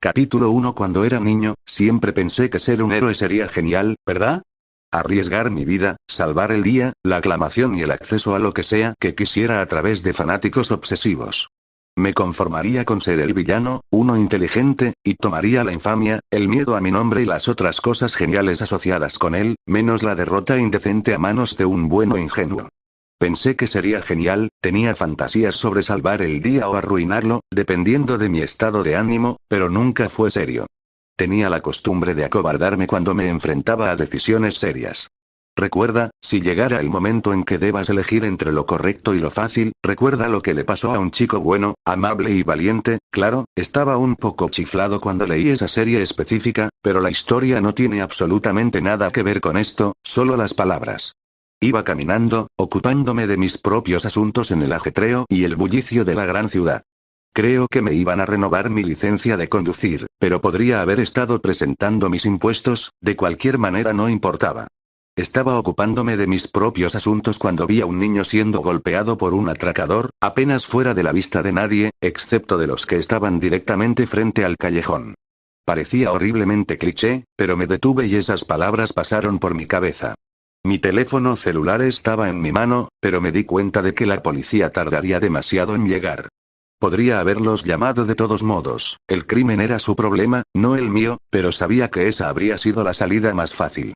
Capítulo 1. Cuando era niño, siempre pensé que ser un héroe sería genial, ¿verdad? Arriesgar mi vida, salvar el día, la aclamación y el acceso a lo que sea que quisiera a través de fanáticos obsesivos. Me conformaría con ser el villano, uno inteligente, y tomaría la infamia, el miedo a mi nombre y las otras cosas geniales asociadas con él, menos la derrota indecente a manos de un bueno ingenuo. Pensé que sería genial, tenía fantasías sobre salvar el día o arruinarlo, dependiendo de mi estado de ánimo, pero nunca fue serio. Tenía la costumbre de acobardarme cuando me enfrentaba a decisiones serias. Recuerda, si llegara el momento en que debas elegir entre lo correcto y lo fácil, recuerda lo que le pasó a un chico bueno, amable y valiente. Claro, estaba un poco chiflado cuando leí esa serie específica, pero la historia no tiene absolutamente nada que ver con esto, solo las palabras. Iba caminando, ocupándome de mis propios asuntos en el ajetreo y el bullicio de la gran ciudad. Creo que me iban a renovar mi licencia de conducir, pero podría haber estado presentando mis impuestos, de cualquier manera no importaba. Estaba ocupándome de mis propios asuntos cuando vi a un niño siendo golpeado por un atracador, apenas fuera de la vista de nadie, excepto de los que estaban directamente frente al callejón. Parecía horriblemente cliché, pero me detuve y esas palabras pasaron por mi cabeza. Mi teléfono celular estaba en mi mano, pero me di cuenta de que la policía tardaría demasiado en llegar. Podría haberlos llamado de todos modos, el crimen era su problema, no el mío, pero sabía que esa habría sido la salida más fácil.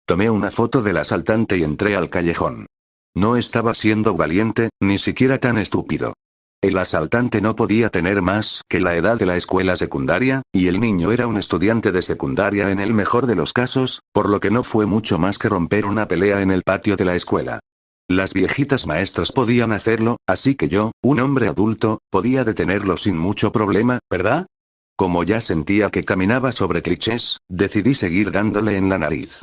Tomé una foto del asaltante y entré al callejón. No estaba siendo valiente, ni siquiera tan estúpido. El asaltante no podía tener más que la edad de la escuela secundaria, y el niño era un estudiante de secundaria en el mejor de los casos, por lo que no fue mucho más que romper una pelea en el patio de la escuela. Las viejitas maestras podían hacerlo, así que yo, un hombre adulto, podía detenerlo sin mucho problema, ¿verdad? Como ya sentía que caminaba sobre clichés, decidí seguir dándole en la nariz.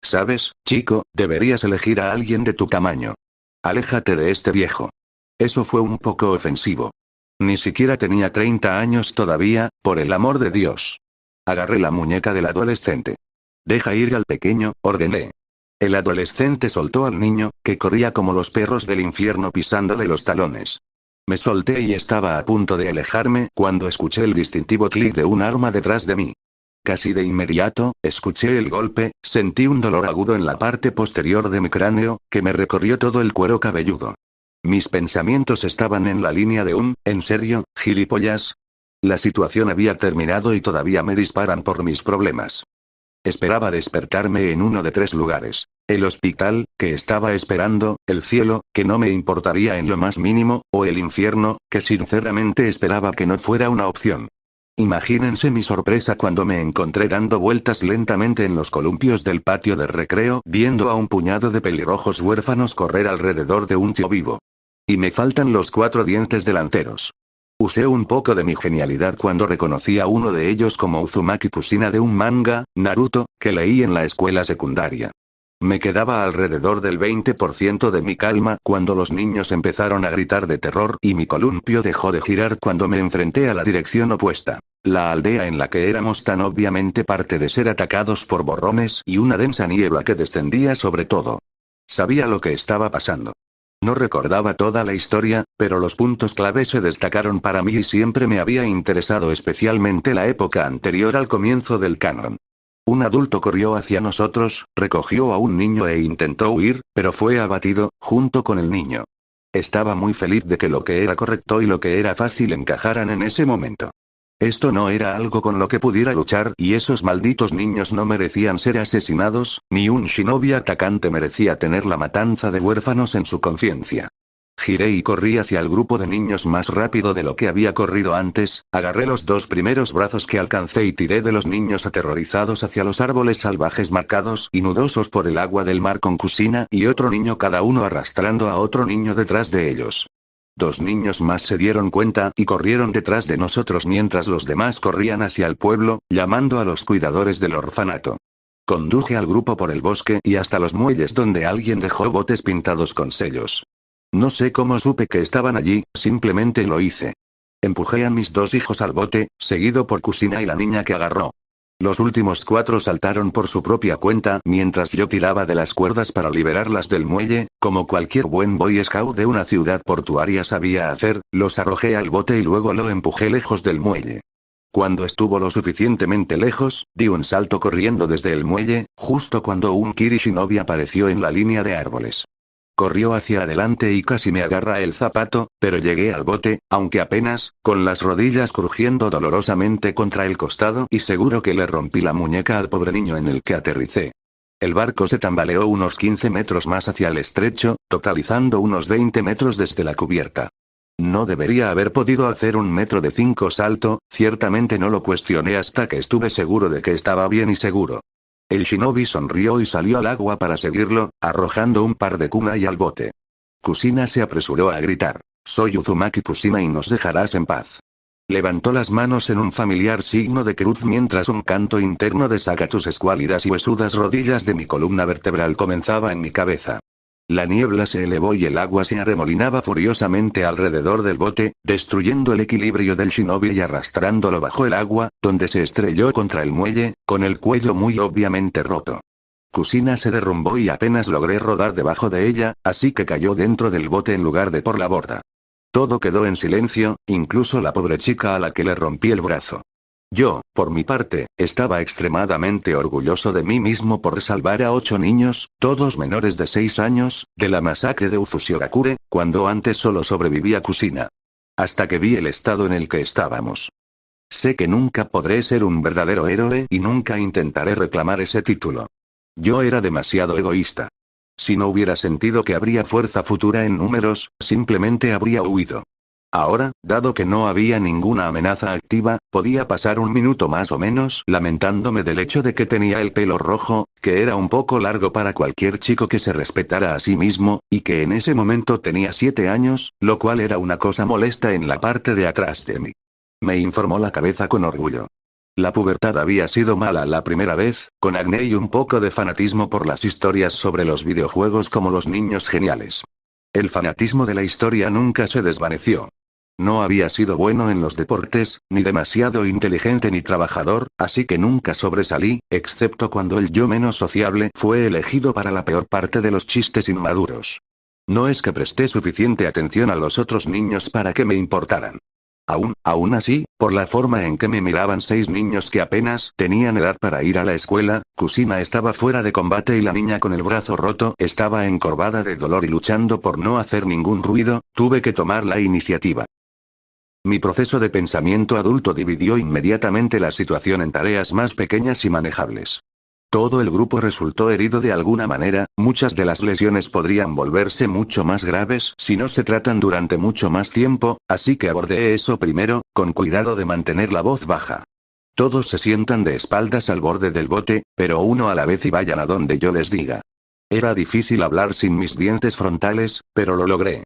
¿Sabes, chico? Deberías elegir a alguien de tu tamaño. Aléjate de este viejo. Eso fue un poco ofensivo. Ni siquiera tenía 30 años todavía, por el amor de Dios. Agarré la muñeca del adolescente. Deja ir al pequeño, ordené. El adolescente soltó al niño, que corría como los perros del infierno pisándole los talones. Me solté y estaba a punto de alejarme cuando escuché el distintivo clic de un arma detrás de mí. Casi de inmediato, escuché el golpe, sentí un dolor agudo en la parte posterior de mi cráneo, que me recorrió todo el cuero cabelludo. Mis pensamientos estaban en la línea de ¿en serio, gilipollas? La situación había terminado y todavía me disparan por mis problemas. Esperaba despertarme en uno de 3 lugares. El hospital, que estaba esperando, el cielo, que no me importaría en lo más mínimo, o el infierno, que sinceramente esperaba que no fuera una opción. Imagínense mi sorpresa cuando me encontré dando vueltas lentamente en los columpios del patio de recreo, viendo a un puñado de pelirrojos huérfanos correr alrededor de un tío vivo. Y me faltan los 4 dientes delanteros. Usé un poco de mi genialidad cuando reconocí a uno de ellos como Uzumaki Kushina de un manga, Naruto, que leí en la escuela secundaria. Me quedaba alrededor del 20% de mi calma cuando los niños empezaron a gritar de terror y mi columpio dejó de girar cuando me enfrenté a la dirección opuesta. La aldea en la que éramos tan obviamente parte de ser atacados por borrones y una densa niebla que descendía sobre todo. Sabía lo que estaba pasando. No recordaba toda la historia, pero los puntos clave se destacaron para mí y siempre me había interesado especialmente la época anterior al comienzo del canon. Un adulto corrió hacia nosotros, recogió a un niño e intentó huir, pero fue abatido, junto con el niño. Estaba muy feliz de que lo que era correcto y lo que era fácil encajaran en ese momento. Esto no era algo con lo que pudiera luchar y esos malditos niños no merecían ser asesinados, ni un shinobi atacante merecía tener la matanza de huérfanos en su conciencia. Giré y corrí hacia el grupo de niños más rápido de lo que había corrido antes, agarré los 2 primeros brazos que alcancé y tiré de los niños aterrorizados hacia los árboles salvajes marcados y nudosos por el agua del mar con Kushina y otro niño cada uno arrastrando a otro niño detrás de ellos. 2 niños más se dieron cuenta y corrieron detrás de nosotros mientras los demás corrían hacia el pueblo, llamando a los cuidadores del orfanato. Conduje al grupo por el bosque y hasta los muelles donde alguien dejó botes pintados con sellos. No sé cómo supe que estaban allí, simplemente lo hice. Empujé a mis 2 hijos al bote, seguido por Kushina y la niña que agarró. Los últimos 4 saltaron por su propia cuenta mientras yo tiraba de las cuerdas para liberarlas del muelle, como cualquier buen Boy Scout de una ciudad portuaria sabía hacer, los arrojé al bote y luego lo empujé lejos del muelle. Cuando estuvo lo suficientemente lejos, di un salto corriendo desde el muelle, justo cuando un Kiri Shinobi apareció en la línea de árboles. Corrió hacia adelante y casi me agarra el zapato, pero llegué al bote, aunque apenas, con las rodillas crujiendo dolorosamente contra el costado y seguro que le rompí la muñeca al pobre niño en el que aterricé. El barco se tambaleó unos 15 metros más hacia el estrecho, totalizando unos 20 metros desde la cubierta. No debería haber podido hacer 1,5 m salto, ciertamente no lo cuestioné hasta que estuve seguro de que estaba bien y seguro. El shinobi sonrió y salió al agua para seguirlo, arrojando un par de kunai al bote. Kusina se apresuró a gritar: «Soy Uzumaki Kusina y nos dejarás en paz». Levantó las manos en un familiar signo de cruz mientras un canto interno de «saca tus escuálidas y huesudas rodillas de mi columna vertebral» comenzaba en mi cabeza. La niebla se elevó y el agua se arremolinaba furiosamente alrededor del bote, destruyendo el equilibrio del shinobi y arrastrándolo bajo el agua, donde se estrelló contra el muelle, con el cuello muy obviamente roto. Kusina se derrumbó y apenas logré rodar debajo de ella, así que cayó dentro del bote en lugar de por la borda. Todo quedó en silencio, incluso la pobre chica a la que le rompí el brazo. Yo, por mi parte, estaba extremadamente orgulloso de mí mismo por salvar a 8 niños, todos menores de 6 años, de la masacre de Uzushiogakure, cuando antes solo sobrevivía Kusina. Hasta que vi el estado en el que estábamos. Sé que nunca podré ser un verdadero héroe y nunca intentaré reclamar ese título. Yo era demasiado egoísta. Si no hubiera sentido que habría fuerza futura en números, simplemente habría huido. Ahora, dado que no había ninguna amenaza activa, podía pasar un minuto más o menos lamentándome del hecho de que tenía el pelo rojo, que era un poco largo para cualquier chico que se respetara a sí mismo, y que en ese momento tenía 7 años, lo cual era una cosa molesta en la parte de atrás de mí. Me informó la cabeza con orgullo. La pubertad había sido mala la primera vez, con acné y un poco de fanatismo por las historias sobre los videojuegos como los niños geniales. El fanatismo de la historia nunca se desvaneció. No había sido bueno en los deportes, ni demasiado inteligente ni trabajador, así que nunca sobresalí, excepto cuando el yo menos sociable fue elegido para la peor parte de los chistes inmaduros. No es que presté suficiente atención a los otros niños para que me importaran. Aún así, por la forma en que me miraban 6 niños que apenas tenían edad para ir a la escuela, Kusina estaba fuera de combate y la niña con el brazo roto estaba encorvada de dolor y luchando por no hacer ningún ruido, tuve que tomar la iniciativa. Mi proceso de pensamiento adulto dividió inmediatamente la situación en tareas más pequeñas y manejables. Todo el grupo resultó herido de alguna manera, muchas de las lesiones podrían volverse mucho más graves si no se tratan durante mucho más tiempo, así que abordé eso primero, con cuidado de mantener la voz baja. Todos se sientan de espaldas al borde del bote, pero uno a la vez y vayan a donde yo les diga. Era difícil hablar sin mis dientes frontales, pero lo logré.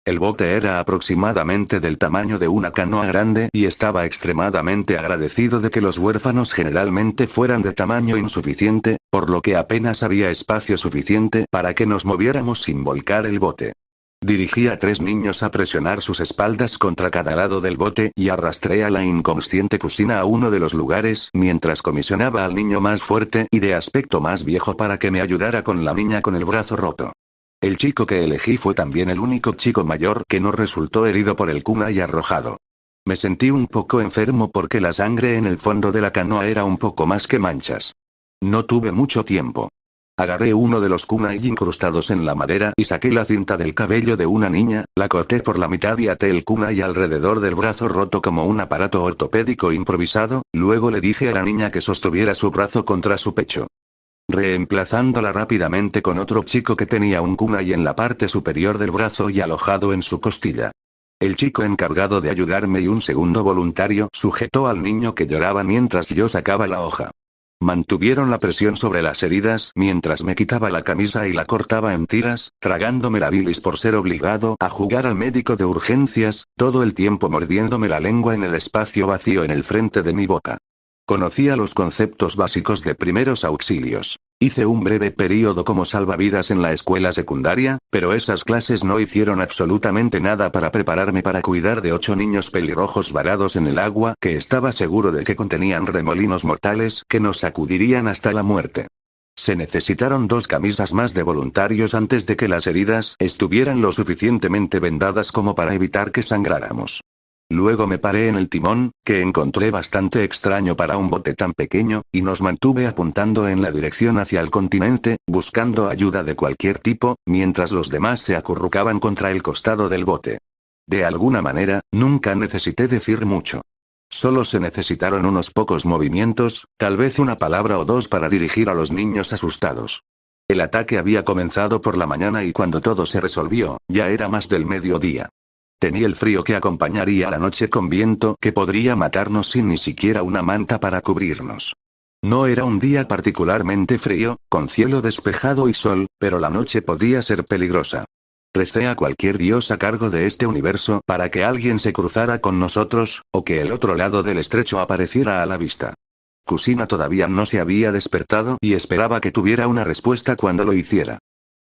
El bote era aproximadamente del tamaño de una canoa grande y estaba extremadamente agradecido de que los huérfanos generalmente fueran de tamaño insuficiente, por lo que apenas había espacio suficiente para que nos moviéramos sin volcar el bote. Dirigí a 3 niños a presionar sus espaldas contra cada lado del bote y arrastré a la inconsciente Kusina a uno de los lugares mientras comisionaba al niño más fuerte y de aspecto más viejo para que me ayudara con la niña con el brazo roto. El chico que elegí fue también el único chico mayor que no resultó herido por el kunai arrojado. Me sentí un poco enfermo porque la sangre en el fondo de la canoa era un poco más que manchas. No tuve mucho tiempo. Agarré uno de los kunai incrustados en la madera y saqué la cinta del cabello de una niña, la corté por la mitad y até el kunai alrededor del brazo roto como un aparato ortopédico improvisado, luego le dije a la niña que sostuviera su brazo contra su pecho. Reemplazándola rápidamente con otro chico que tenía un kunai en la parte superior del brazo y alojado en su costilla. El chico encargado de ayudarme y un segundo voluntario sujetó al niño que lloraba mientras yo sacaba la hoja. Mantuvieron la presión sobre las heridas mientras me quitaba la camisa y la cortaba en tiras, tragándome la bilis por ser obligado a jugar al médico de urgencias, todo el tiempo mordiéndome la lengua en el espacio vacío en el frente de mi boca. Conocía los conceptos básicos de primeros auxilios. Hice un breve período como salvavidas en la escuela secundaria, pero esas clases no hicieron absolutamente nada para prepararme para cuidar de 8 niños pelirrojos varados en el agua que estaba seguro de que contenían remolinos mortales que nos sacudirían hasta la muerte. Se necesitaron 2 camisas más de voluntarios antes de que las heridas estuvieran lo suficientemente vendadas como para evitar que sangráramos. Luego me paré en el timón, que encontré bastante extraño para un bote tan pequeño, y nos mantuve apuntando en la dirección hacia el continente, buscando ayuda de cualquier tipo, mientras los demás se acurrucaban contra el costado del bote. De alguna manera, nunca necesité decir mucho. Solo se necesitaron unos pocos movimientos, tal vez una palabra o dos para dirigir a los niños asustados. El ataque había comenzado por la mañana y cuando todo se resolvió, ya era más del mediodía. Tenía el frío que acompañaría la noche con viento que podría matarnos sin ni siquiera una manta para cubrirnos. No era un día particularmente frío, con cielo despejado y sol, pero la noche podía ser peligrosa. Recé a cualquier dios a cargo de este universo para que alguien se cruzara con nosotros, o que el otro lado del estrecho apareciera a la vista. Kusina todavía no se había despertado y esperaba que tuviera una respuesta cuando lo hiciera.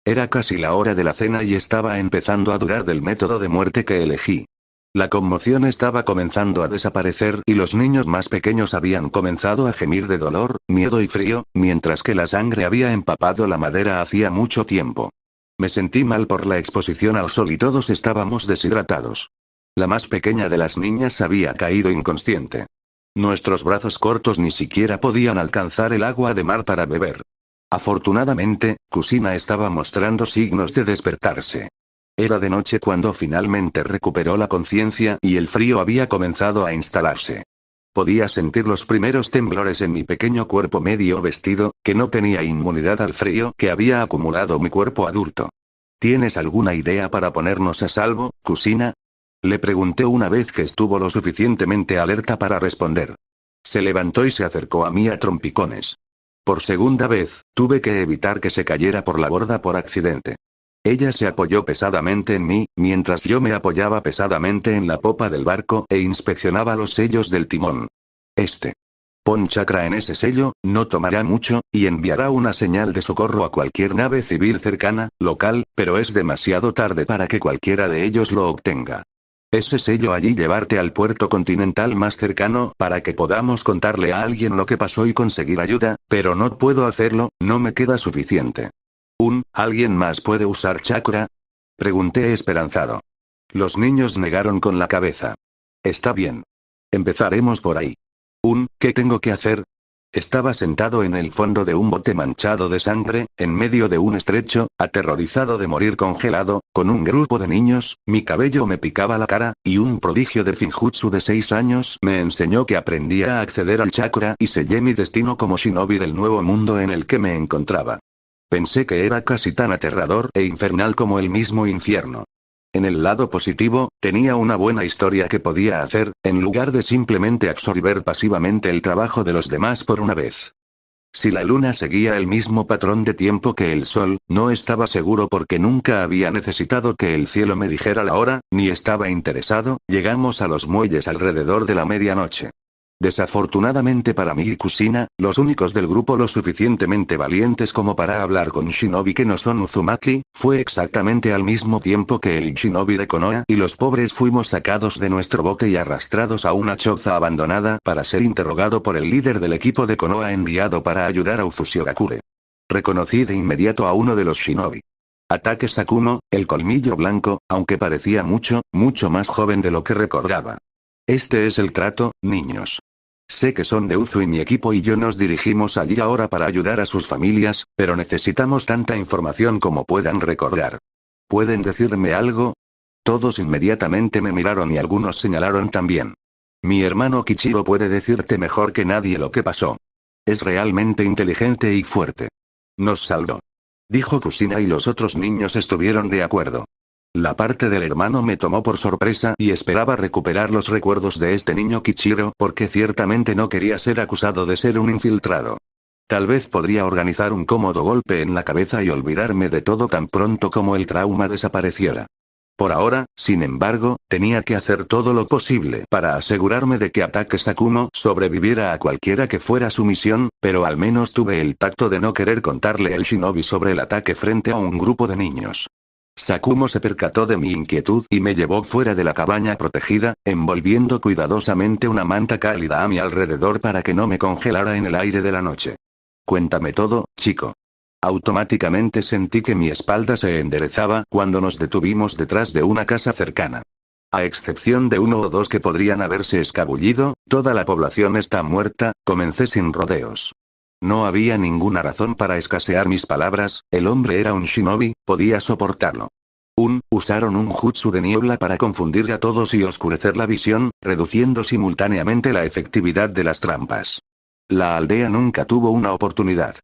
Era casi la hora de la cena y estaba empezando a dudar del método de muerte que elegí. La conmoción estaba comenzando a desaparecer y los niños más pequeños habían comenzado a gemir de dolor, miedo y frío, mientras que la sangre había empapado la madera hacía mucho tiempo. Me sentí mal por la exposición al sol y todos estábamos deshidratados. La más pequeña de las niñas había caído inconsciente. Nuestros brazos cortos ni siquiera podían alcanzar el agua de mar para beber. Afortunadamente, Kusina estaba mostrando signos de despertarse. Era de noche cuando finalmente recuperó la conciencia y el frío había comenzado a instalarse. Podía sentir los primeros temblores en mi pequeño cuerpo medio vestido, que no tenía inmunidad al frío que había acumulado mi cuerpo adulto. ¿Tienes alguna idea para ponernos a salvo, Kusina? Le pregunté una vez que estuvo lo suficientemente alerta para responder. Se levantó y se acercó a mí a trompicones. Por segunda vez, tuve que evitar que se cayera por la borda por accidente. Ella se apoyó pesadamente en mí, mientras yo me apoyaba pesadamente en la popa del barco e inspeccionaba los sellos del timón. Pon chakra en ese sello, no tomará mucho, y enviará una señal de socorro a cualquier nave civil cercana, local, pero es demasiado tarde para que cualquiera de ellos lo obtenga. Ese sello allí llevarte al puerto continental más cercano para que podamos contarle a alguien lo que pasó y conseguir ayuda, pero no puedo hacerlo, no me queda suficiente. ¿Alguien más puede usar chakra? Pregunté esperanzado. Los niños negaron con la cabeza. Está bien. Empezaremos por ahí. ¿Qué tengo que hacer? Estaba sentado en el fondo de un bote manchado de sangre, en medio de un estrecho, aterrorizado de morir congelado, con un grupo de niños, mi cabello me picaba la cara, y un prodigio de Finjutsu de 6 años me enseñó que aprendía a acceder al chakra y sellé mi destino como shinobi del nuevo mundo en el que me encontraba. Pensé que era casi tan aterrador e infernal como el mismo infierno. En el lado positivo, tenía una buena historia que podía hacer, en lugar de simplemente absorber pasivamente el trabajo de los demás por una vez. Si la luna seguía el mismo patrón de tiempo que el sol, no estaba seguro porque nunca había necesitado que el cielo me dijera la hora, ni estaba interesado. Llegamos a los muelles alrededor de la medianoche. Desafortunadamente para mí y Kusina, los únicos del grupo lo suficientemente valientes como para hablar con shinobi que no son Uzumaki, fue exactamente al mismo tiempo que el shinobi de Konoha y los pobres fuimos sacados de nuestro bote y arrastrados a una choza abandonada para ser interrogado por el líder del equipo de Konoha enviado para ayudar a Uzushigakure. Reconocí de inmediato a uno de los shinobi. Ataque Sakumo, el colmillo blanco, aunque parecía mucho, mucho más joven de lo que recordaba. Este es el trato, niños. Sé que son de Uzu y mi equipo y yo nos dirigimos allí ahora para ayudar a sus familias, pero necesitamos tanta información como puedan recordar. ¿Pueden decirme algo? Todos inmediatamente me miraron y algunos señalaron también. Mi hermano Kichiro puede decirte mejor que nadie lo que pasó. Es realmente inteligente y fuerte. Nos salvó. Dijo Kusina y los otros niños estuvieron de acuerdo. La parte del hermano me tomó por sorpresa y esperaba recuperar los recuerdos de este niño Kichiro porque ciertamente no quería ser acusado de ser un infiltrado. Tal vez podría organizar un cómodo golpe en la cabeza y olvidarme de todo tan pronto como el trauma desapareciera. Por ahora, sin embargo, tenía que hacer todo lo posible para asegurarme de que Ataque Sakumo sobreviviera a cualquiera que fuera su misión, pero al menos tuve el tacto de no querer contarle al shinobi sobre el ataque frente a un grupo de niños. Sakumo se percató de mi inquietud y me llevó fuera de la cabaña protegida, envolviendo cuidadosamente una manta cálida a mi alrededor para que no me congelara en el aire de la noche. Cuéntame todo, chico. Automáticamente sentí que mi espalda se enderezaba cuando nos detuvimos detrás de una casa cercana. A excepción de uno o dos que podrían haberse escabullido, toda la población está muerta, comencé sin rodeos. No había ninguna razón para escasear mis palabras, el hombre era un shinobi, podía soportarlo. Usaron un jutsu de niebla para confundir a todos y oscurecer la visión, reduciendo simultáneamente la efectividad de las trampas. La aldea nunca tuvo una oportunidad.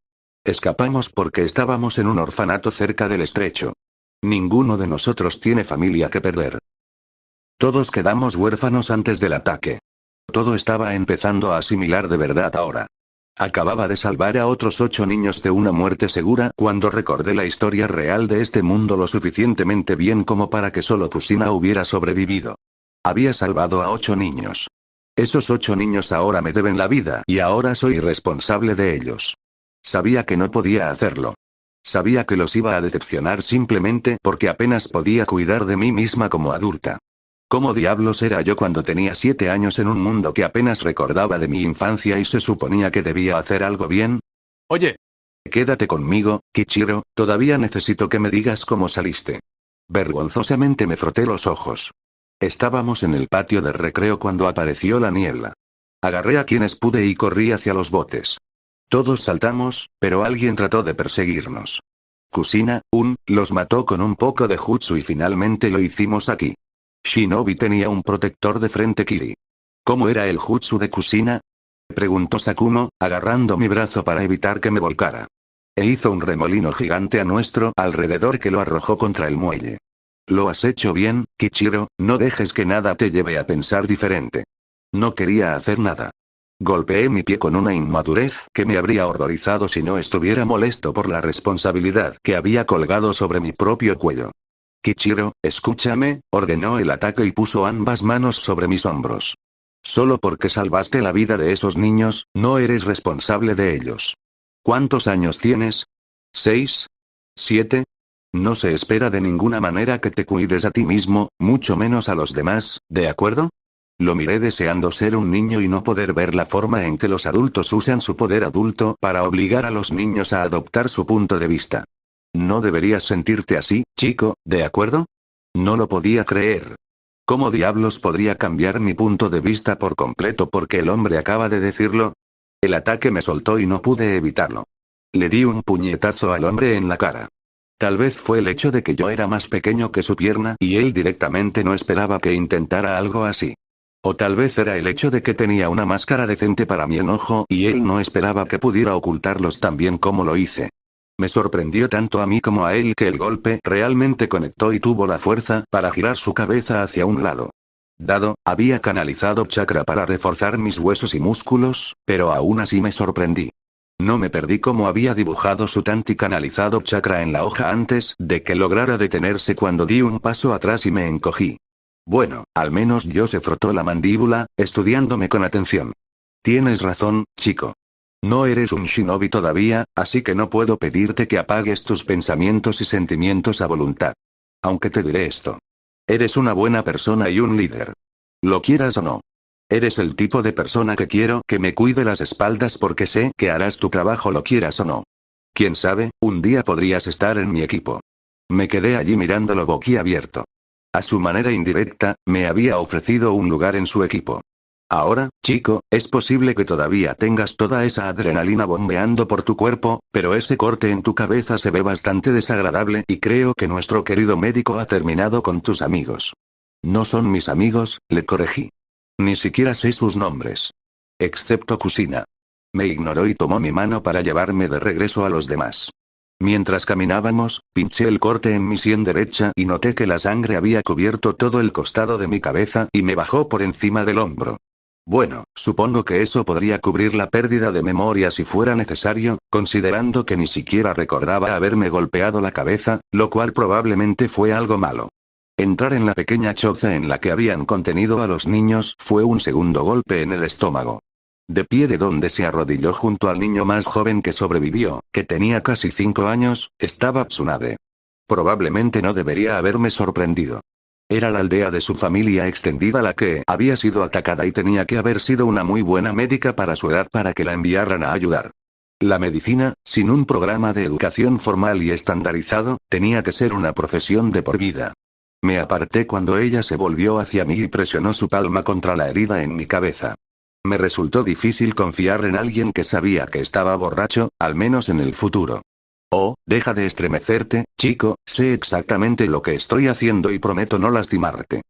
Escapamos porque estábamos en un orfanato cerca del estrecho. Ninguno de nosotros tiene familia que perder. Todos quedamos huérfanos antes del ataque. Todo estaba empezando a asimilar de verdad ahora. Acababa de salvar a otros 8 niños de una muerte segura cuando recordé la historia real de este mundo lo suficientemente bien como para que solo Kusina hubiera sobrevivido. Había salvado a 8 niños. Esos 8 niños ahora me deben la vida y ahora soy responsable de ellos. Sabía que no podía hacerlo. Sabía que los iba a decepcionar simplemente porque apenas podía cuidar de mí misma como adulta. ¿Cómo diablos era yo cuando tenía 7 años en un mundo que apenas recordaba de mi infancia y se suponía que debía hacer algo bien? Oye. Quédate conmigo, Kichiro, todavía necesito que me digas cómo saliste. Vergonzosamente me froté los ojos. Estábamos en el patio de recreo cuando apareció la niebla. Agarré a quienes pude y corrí hacia los botes. Todos saltamos, pero alguien trató de perseguirnos. Kusina, los mató con un poco de jutsu y finalmente lo hicimos aquí. Shinobi tenía un protector de frente Kiri. ¿Cómo era el jutsu de Kusina? Preguntó Sakumo, agarrando mi brazo para evitar que me volcara. E hizo un remolino gigante a nuestro alrededor que lo arrojó contra el muelle. Lo has hecho bien, Kichiro, no dejes que nada te lleve a pensar diferente. No quería hacer nada. Golpeé mi pie con una inmadurez que me habría horrorizado si no estuviera molesto por la responsabilidad que había colgado sobre mi propio cuello. Kichiro, escúchame, ordenó el ataque y puso ambas manos sobre mis hombros. Solo porque salvaste la vida de esos niños, no eres responsable de ellos. ¿Cuántos años tienes? ¿6? ¿7? No se espera de ninguna manera que te cuides a ti mismo, mucho menos a los demás, ¿de acuerdo? Lo miré deseando ser un niño y no poder ver la forma en que los adultos usan su poder adulto para obligar a los niños a adoptar su punto de vista. No deberías sentirte así, chico, ¿de acuerdo? No lo podía creer. ¿Cómo diablos podría cambiar mi punto de vista por completo porque el hombre acaba de decirlo? El ataque me soltó y no pude evitarlo. Le di un puñetazo al hombre en la cara. Tal vez fue el hecho de que yo era más pequeño que su pierna y él directamente no esperaba que intentara algo así. O tal vez era el hecho de que tenía una máscara decente para mi enojo y él no esperaba que pudiera ocultarlos tan bien como lo hice. Me sorprendió tanto a mí como a él que el golpe realmente conectó y tuvo la fuerza para girar su cabeza hacia un lado. Había canalizado chakra para reforzar mis huesos y músculos, pero aún así me sorprendí. No me perdí cómo había dibujado su tanti canalizado chakra en la hoja antes de que lograra detenerse cuando di un paso atrás y me encogí. Bueno, al menos yo se frotó la mandíbula, estudiándome con atención. Tienes razón, chico. No eres un shinobi todavía, así que no puedo pedirte que apagues tus pensamientos y sentimientos a voluntad. Aunque te diré esto. Eres una buena persona y un líder. Lo quieras o no. Eres el tipo de persona que quiero que me cuide las espaldas porque sé que harás tu trabajo lo quieras o no. Quién sabe, un día podrías estar en mi equipo. Me quedé allí mirándolo boquiabierto. A su manera indirecta, me había ofrecido un lugar en su equipo. Ahora, chico, es posible que todavía tengas toda esa adrenalina bombeando por tu cuerpo, pero ese corte en tu cabeza se ve bastante desagradable y creo que nuestro querido médico ha terminado con tus amigos. No son mis amigos, le corregí. Ni siquiera sé sus nombres. Excepto Kusina. Me ignoró y tomó mi mano para llevarme de regreso a los demás. Mientras caminábamos, pinché el corte en mi sien derecha y noté que la sangre había cubierto todo el costado de mi cabeza y me bajó por encima del hombro. Bueno, supongo que eso podría cubrir la pérdida de memoria si fuera necesario, considerando que ni siquiera recordaba haberme golpeado la cabeza, lo cual probablemente fue algo malo. Entrar en la pequeña choza en la que habían contenido a los niños fue un segundo golpe en el estómago. De pie de donde se arrodilló junto al niño más joven que sobrevivió, que tenía casi 5 años, estaba Tsunade. Probablemente no debería haberme sorprendido. Era la aldea de su familia extendida la que había sido atacada y tenía que haber sido una muy buena médica para su edad para que la enviaran a ayudar. La medicina, sin un programa de educación formal y estandarizado, tenía que ser una profesión de por vida. Me aparté cuando ella se volvió hacia mí y presionó su palma contra la herida en mi cabeza. Me resultó difícil confiar en alguien que sabía que estaba borracho, al menos en el futuro. Oh, deja de estremecerte, chico, sé exactamente lo que estoy haciendo y prometo no lastimarte.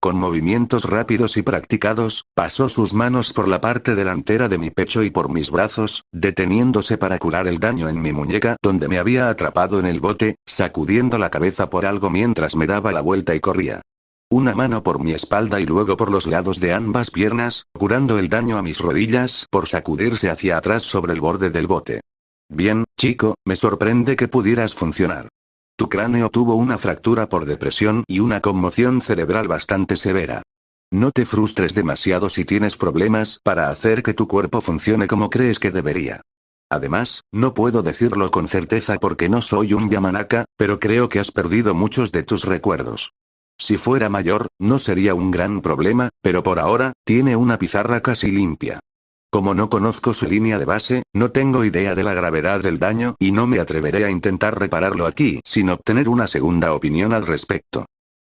Con movimientos rápidos y practicados, pasó sus manos por la parte delantera de mi pecho y por mis brazos, deteniéndose para curar el daño en mi muñeca donde me había atrapado en el bote, sacudiendo la cabeza por algo mientras me daba la vuelta y corría. Una mano por mi espalda y luego por los lados de ambas piernas, curando el daño a mis rodillas por sacudirse hacia atrás sobre el borde del bote. Bien, chico, me sorprende que pudieras funcionar. Tu cráneo tuvo una fractura por depresión y una conmoción cerebral bastante severa. No te frustres demasiado si tienes problemas para hacer que tu cuerpo funcione como crees que debería. Además, no puedo decirlo con certeza porque no soy un Yamanaka, pero creo que has perdido muchos de tus recuerdos. Si fuera mayor, no sería un gran problema, pero por ahora, tiene una pizarra casi limpia. Como no conozco su línea de base, no tengo idea de la gravedad del daño y no me atreveré a intentar repararlo aquí sin obtener una segunda opinión al respecto.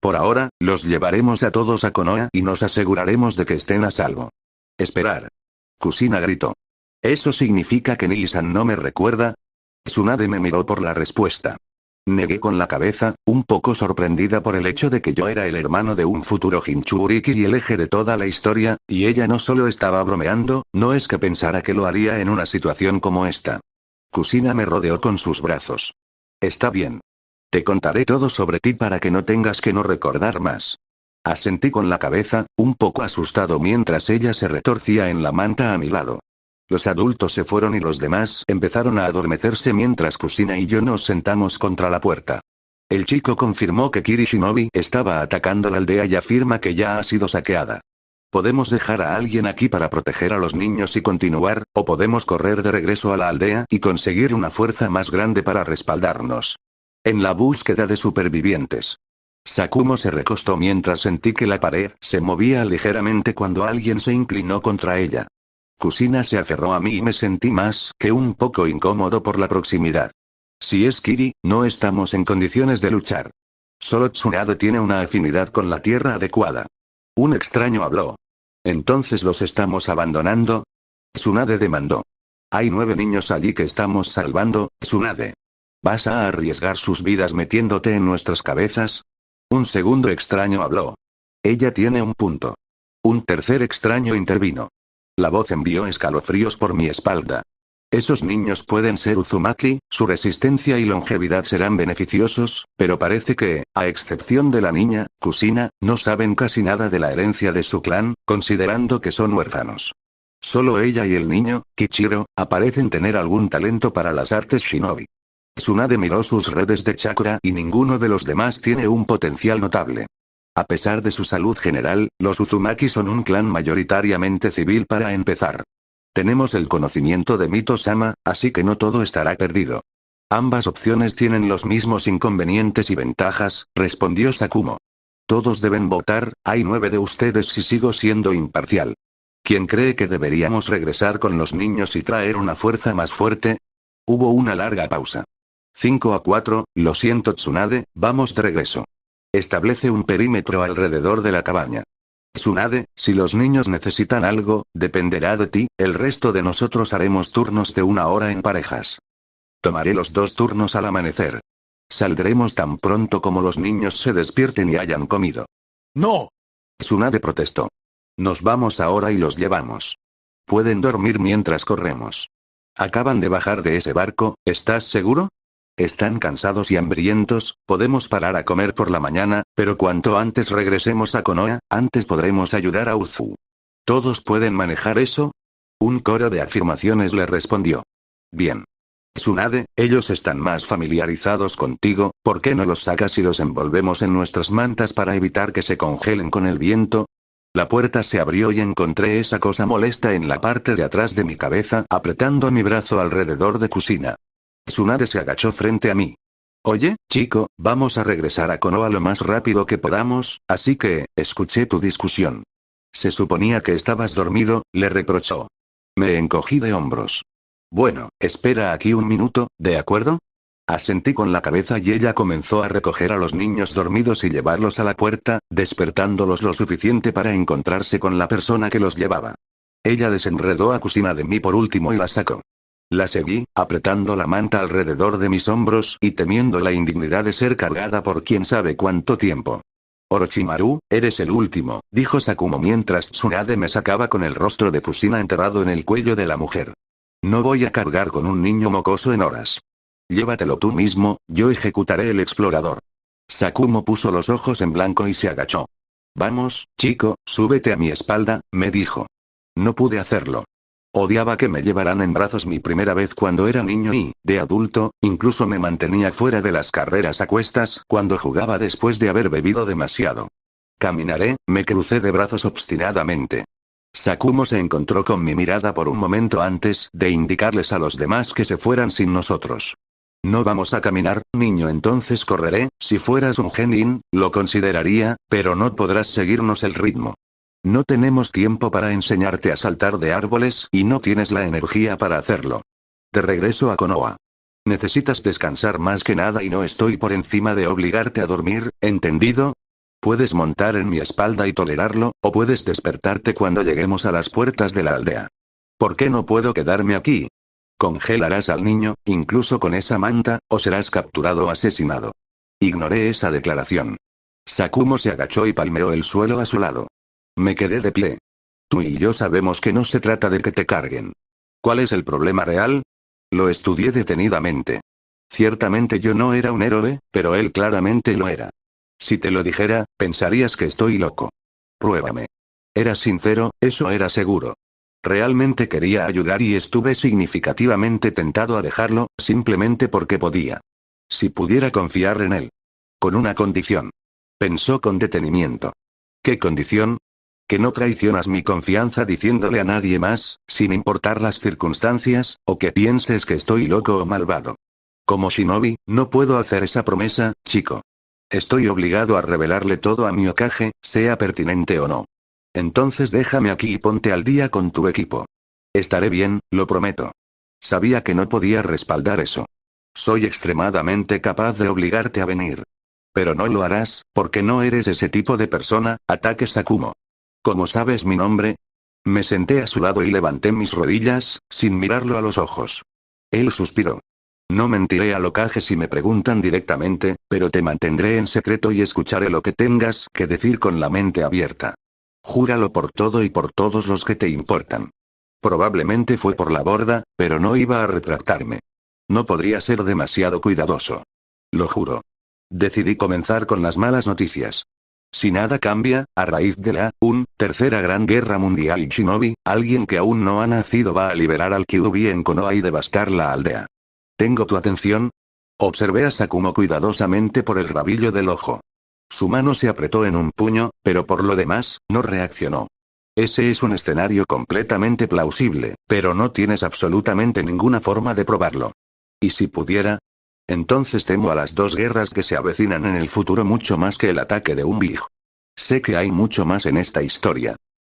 Por ahora, los llevaremos a todos a Konoha y nos aseguraremos de que estén a salvo. Esperar. Kusina gritó. ¿Eso significa que Nii-san no me recuerda? Tsunade me miró por la respuesta. Negué con la cabeza, un poco sorprendida por el hecho de que yo era el hermano de un futuro Jinchuriki y el eje de toda la historia, y ella no solo estaba bromeando, no es que pensara que lo haría en una situación como esta. Kusina me rodeó con sus brazos. Está bien. Te contaré todo sobre ti para que no tengas que no recordar más. Asentí con la cabeza, un poco asustado mientras ella se retorcía en la manta a mi lado. Los adultos se fueron y los demás empezaron a adormecerse mientras Kusina y yo nos sentamos contra la puerta. El chico confirmó que Kiri Shinobi estaba atacando la aldea y afirma que ya ha sido saqueada. Podemos dejar a alguien aquí para proteger a los niños y continuar, o podemos correr de regreso a la aldea y conseguir una fuerza más grande para respaldarnos. En la búsqueda de supervivientes. Sakumo se recostó mientras sentí que la pared se movía ligeramente cuando alguien se inclinó contra ella. Kusina se aferró a mí y me sentí más que un poco incómodo por la proximidad. Si es Kiri, no estamos en condiciones de luchar. Solo Tsunade tiene una afinidad con la tierra adecuada. Un extraño habló. ¿Entonces los estamos abandonando? Tsunade demandó. Hay 9 niños allí que estamos salvando, Tsunade. ¿Vas a arriesgar sus vidas metiéndote en nuestras cabezas? Un segundo extraño habló. Ella tiene un punto. Un tercer extraño intervino. La voz envió escalofríos por mi espalda. Esos niños pueden ser Uzumaki, su resistencia y longevidad serán beneficiosos, pero parece que, a excepción de la niña, Kusina, no saben casi nada de la herencia de su clan, considerando que son huérfanos. Solo ella y el niño, Kichiro, parecen tener algún talento para las artes shinobi. Tsunade miró sus redes de chakra y ninguno de los demás tiene un potencial notable. A pesar de su salud general, los Uzumaki son un clan mayoritariamente civil para empezar. Tenemos el conocimiento de Mito-sama, así que no todo estará perdido. Ambas opciones tienen los mismos inconvenientes y ventajas, respondió Sakumo. Todos deben votar, hay 9 de ustedes si sigo siendo imparcial. ¿Quién cree que deberíamos regresar con los niños y traer una fuerza más fuerte? Hubo una larga pausa. 5-4, lo siento Tsunade, vamos de regreso. Establece un perímetro alrededor de la cabaña. Tsunade, si los niños necesitan algo, dependerá de ti, el resto de nosotros haremos turnos de 1 hora en parejas. Tomaré los 2 turnos al amanecer. Saldremos tan pronto como los niños se despierten y hayan comido. ¡No! Tsunade protestó. Nos vamos ahora y los llevamos. Pueden dormir mientras corremos. Acaban de bajar de ese barco, ¿estás seguro? Están cansados y hambrientos, podemos parar a comer por la mañana, pero cuanto antes regresemos a Konoha, antes podremos ayudar a Uzu. ¿Todos pueden manejar eso? Un coro de afirmaciones le respondió. Bien. Tsunade, ellos están más familiarizados contigo, ¿por qué no los sacas y los envolvemos en nuestras mantas para evitar que se congelen con el viento? La puerta se abrió y encontré esa cosa molesta en la parte de atrás de mi cabeza, apretando mi brazo alrededor de Kusina. Tsunade se agachó frente a mí. Oye, chico, vamos a regresar a Konoha lo más rápido que podamos, así que, escuché tu discusión. Se suponía que estabas dormido, le reprochó. Me encogí de hombros. Bueno, espera aquí un minuto, ¿de acuerdo? Asentí con la cabeza y ella comenzó a recoger a los niños dormidos y llevarlos a la puerta, despertándolos lo suficiente para encontrarse con la persona que los llevaba. Ella desenredó a Kusina de mí por último y la sacó. La seguí, apretando la manta alrededor de mis hombros y temiendo la indignidad de ser cargada por quién sabe cuánto tiempo. Orochimaru, eres el último, dijo Sakumo mientras Tsunade me sacaba con el rostro de Kusina enterrado en el cuello de la mujer. No voy a cargar con un niño mocoso en horas. Llévatelo tú mismo, yo ejecutaré el explorador. Sakumo puso los ojos en blanco y se agachó. Vamos, chico, súbete a mi espalda, me dijo. No pude hacerlo. Odiaba que me llevaran en brazos mi primera vez cuando era niño y, de adulto, incluso me mantenía fuera de las carreras a cuestas cuando jugaba después de haber bebido demasiado. Caminaré, me crucé de brazos obstinadamente. Sakumo se encontró con mi mirada por un momento antes de indicarles a los demás que se fueran sin nosotros. No vamos a caminar, niño, entonces correré. Si fueras un genin, lo consideraría, pero no podrás seguirnos el ritmo. No tenemos tiempo para enseñarte a saltar de árboles y no tienes la energía para hacerlo. De regreso a Konoha. Necesitas descansar más que nada y no estoy por encima de obligarte a dormir, ¿entendido? Puedes montar en mi espalda y tolerarlo, o puedes despertarte cuando lleguemos a las puertas de la aldea. ¿Por qué no puedo quedarme aquí? Congelarás al niño, incluso con esa manta, o serás capturado o asesinado. Ignoré esa declaración. Sakumo se agachó y palmeó el suelo a su lado. Me quedé de pie. Tú y yo sabemos que no se trata de que te carguen. ¿Cuál es el problema real? Lo estudié detenidamente. Ciertamente yo no era un héroe, pero él claramente lo era. Si te lo dijera, pensarías que estoy loco. Pruébame. Era sincero, eso era seguro. Realmente quería ayudar y estuve significativamente tentado a dejarlo, simplemente porque podía. Si pudiera confiar en él. Con una condición. Pensó con detenimiento. ¿Qué condición? Que no traicionas mi confianza diciéndole a nadie más, sin importar las circunstancias, o que pienses que estoy loco o malvado. Como shinobi, no puedo hacer esa promesa, chico. Estoy obligado a revelarle todo a mi Hokage, sea pertinente o no. Entonces déjame aquí y ponte al día con tu equipo. Estaré bien, lo prometo. Sabía que no podía respaldar eso. Soy extremadamente capaz de obligarte a venir. Pero no lo harás, porque no eres ese tipo de persona, Ataque Sakumo. ¿Cómo sabes mi nombre? Me senté a su lado y levanté mis rodillas, sin mirarlo a los ojos. Él suspiró. No mentiré al Hokage si me preguntan directamente, pero te mantendré en secreto y escucharé lo que tengas que decir con la mente abierta. Júralo por todo y por todos los que te importan. Probablemente fue por la borda, pero no iba a retractarme. No podría ser demasiado cuidadoso. Lo juro. Decidí comenzar con las malas noticias. Si nada cambia, a raíz de la tercera gran guerra mundial y shinobi, alguien que aún no ha nacido va a liberar al Kyuubi en Konoha y devastar la aldea. ¿Tengo tu atención? Observé a Sakumo cuidadosamente por el rabillo del ojo. Su mano se apretó en un puño, pero por lo demás, no reaccionó. Ese es un escenario completamente plausible, pero no tienes absolutamente ninguna forma de probarlo. ¿Y si pudiera? Entonces temo a las dos guerras que se avecinan en el futuro mucho más que el ataque de un Big. Sé que hay mucho más en esta historia.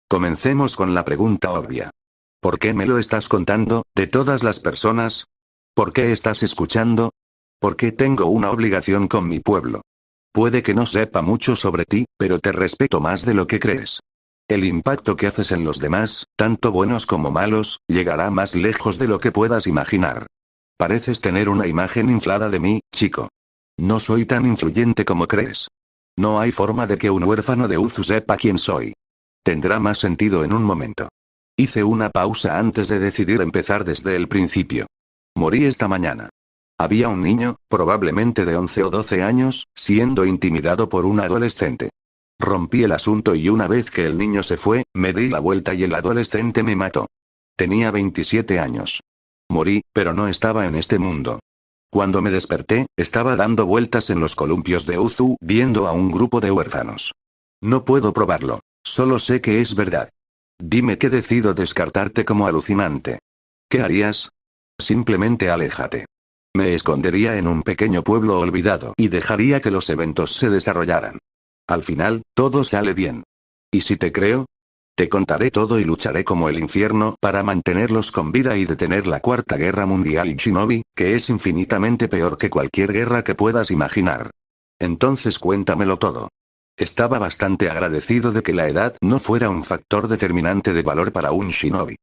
Comencemos con la pregunta obvia. ¿Por qué me lo estás contando, de todas las personas? ¿Por qué estás escuchando? ¿Por qué tengo una obligación con mi pueblo? Puede que no sepa mucho sobre ti, pero te respeto más de lo que crees. El impacto que haces en los demás, tanto buenos como malos, llegará más lejos de lo que puedas imaginar. Pareces tener una imagen inflada de mí, chico. No soy tan influyente como crees. No hay forma de que un huérfano de Uzu sepa quién soy. Tendrá más sentido en un momento. Hice una pausa antes de decidir empezar desde el principio. Morí esta mañana. Había un niño, probablemente de 11 o 12 años, siendo intimidado por un adolescente. Rompí el asunto y una vez que el niño se fue, me di la vuelta y el adolescente me mató. Tenía 27 años. Morí, pero no estaba en este mundo. Cuando me desperté, estaba dando vueltas en los columpios de Uzu viendo a un grupo de huérfanos. No puedo probarlo, solo sé que es verdad. Dime que decido descartarte como alucinante. ¿Qué harías? Simplemente aléjate. Me escondería en un pequeño pueblo olvidado y dejaría que los eventos se desarrollaran. Al final, todo sale bien. ¿Y si te creo? Te contaré todo y lucharé como el infierno para mantenerlos con vida y detener la Cuarta Guerra Mundial y Shinobi, que es infinitamente peor que cualquier guerra que puedas imaginar. Entonces cuéntamelo todo. Estaba bastante agradecido de que la edad no fuera un factor determinante de valor para un shinobi.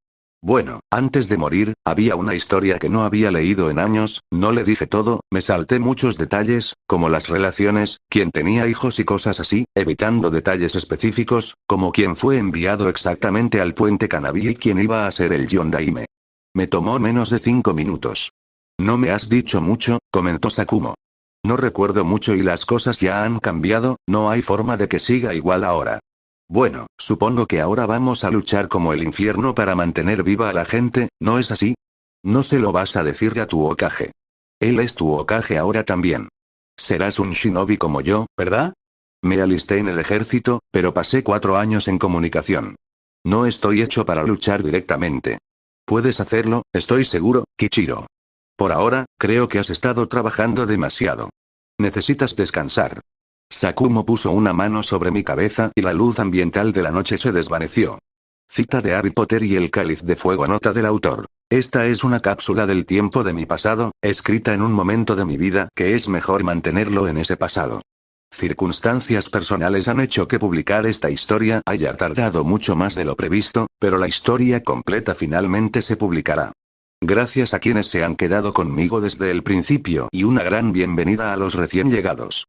Bueno, antes de morir, había una historia que no había leído en años, no le dije todo, me salté muchos detalles, como las relaciones, quién tenía hijos y cosas así, evitando detalles específicos, como quién fue enviado exactamente al puente Kanabi y quién iba a ser el Yondaime. Me tomó menos de 5 minutos. No me has dicho mucho, comentó Sakumo. No recuerdo mucho y las cosas ya han cambiado, no hay forma de que siga igual ahora. Bueno, supongo que ahora vamos a luchar como el infierno para mantener viva a la gente, ¿no es así? No se lo vas a decir a tu Hokage. Él es tu Hokage ahora también. Serás un shinobi como yo, ¿verdad? Me alisté en el ejército, pero pasé 4 años en comunicación. No estoy hecho para luchar directamente. Puedes hacerlo, estoy seguro, Kichiro. Por ahora, creo que has estado trabajando demasiado. Necesitas descansar. Sakumo puso una mano sobre mi cabeza y la luz ambiental de la noche se desvaneció. Cita de Harry Potter y el Cáliz de Fuego. Nota del autor. Esta es una cápsula del tiempo de mi pasado, escrita en un momento de mi vida que es mejor mantenerlo en ese pasado. Circunstancias personales han hecho que publicar esta historia haya tardado mucho más de lo previsto, pero la historia completa finalmente se publicará. Gracias a quienes se han quedado conmigo desde el principio y una gran bienvenida a los recién llegados.